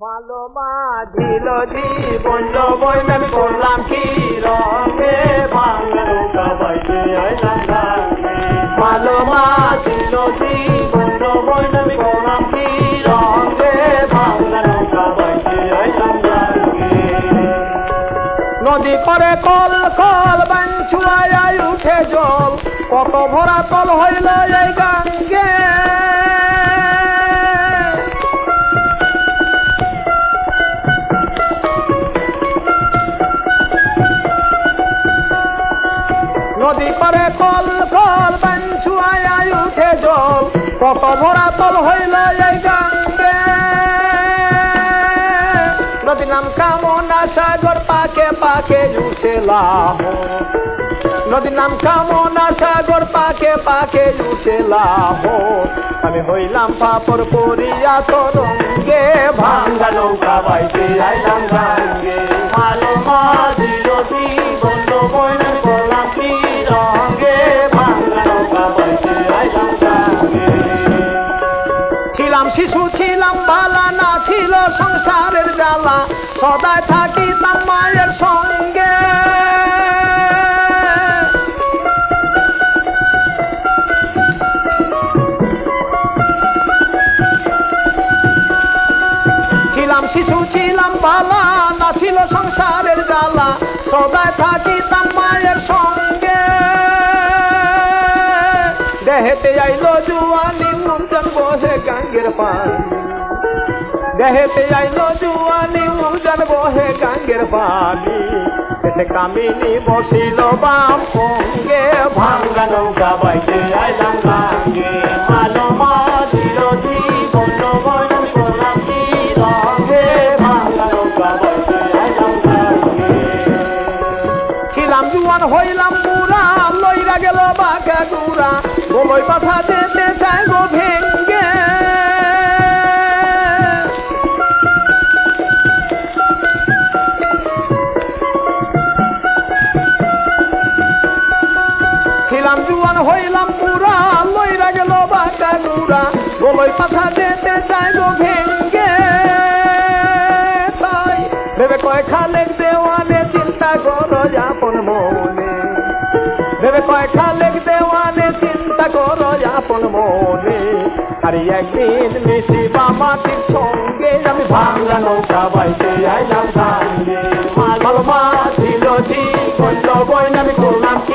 ভালো মাঝিল জীবন যৌবন আমি করলাম কি রঙে ভাঙা নৌকা বাইতে আইলাম গাঙ্গে। ভালো মাঝিল জীবন যৌবন আমি করলাম কি রঙে ভাঙা নৌকা বাইতে আইলাম গাঙ্গে। নদী করে কল কল বাঞ্ছুয়ায় উঠে জল, কত ভরা তল হইল এই গাঙ্গে। নদী করে কল কল বাঞ্ছুয়ায় উঠে জল, কত ভরা তল হইল এই গাঙ্গে। নদীর নাম কামনা সাগর পাকে পাকে উঠে লাহো। নদীর নাম কামনা সাগর পাকে পাকে উঠে লাহো। আমি হইলাম পাপড় পরিয়া তরঙ্গে, ভাঙ্গা নৌকা বাইতে আইলাম গাঙ্গে। ভালো মাঝিল জীবন যৌবন আমি করলাম কি রঙে, ভাঙ্গা নৌকা বাইতে আইলাম গাঙ্গে। ছিলাম শিশু ছিলাম বালা, না ছিল সংসারের জ্বালা, সদাই থাকিতাম মায়ের সঙ্গে। ছিলাম শিশু ছিলাম বালা, না ছিল সংসারের জ্বালা, সদাই থাকিতাম মায়ের সঙ্গে। দেহেতে আইলো জুয়ানি উজান বহে গাঙ্গের পানি। দেহেতে আইলো জুয়ানি উজান বহে গাঙ্গের পানি। এসে কামিনী বসিল বাম অঙ্গে, ভাঙ্গা নৌকা বাইতে আইলাম গাঙ্গে। ভালো মাঝিল জীবন যৌবন আমি করলাম কি রঙে, ভাঙ্গা নৌকা বাইতে আইলাম গাঙ্গে। ছিলাম জুয়ান হইলাম বুড়া, লইরা গেল বাঘা গুড়া, বলই পাথা যেতে চাই গো ভেঙ্গে। ছিলাম জুয়ান হইলাম বুড়া, লইরা গেল বাঘা গুড়া, বলই পাথা যেতে চাই গো ভেঙ্গে। তাই ভেবে কয় খালেক দেওয়ানে চিন্তা করো আপন মনে। ভেবে কয় খালেক দেওয়ানে চিন্তা করো আপন মনে। আর একদিন মিশিবা মাটির সঙ্গে, আমি ভাঙ্গা নৌকা বাইতে আইলাম গাঙ্গে। ভালো মাঝিল জীবন যৌবন আমি করলাম কি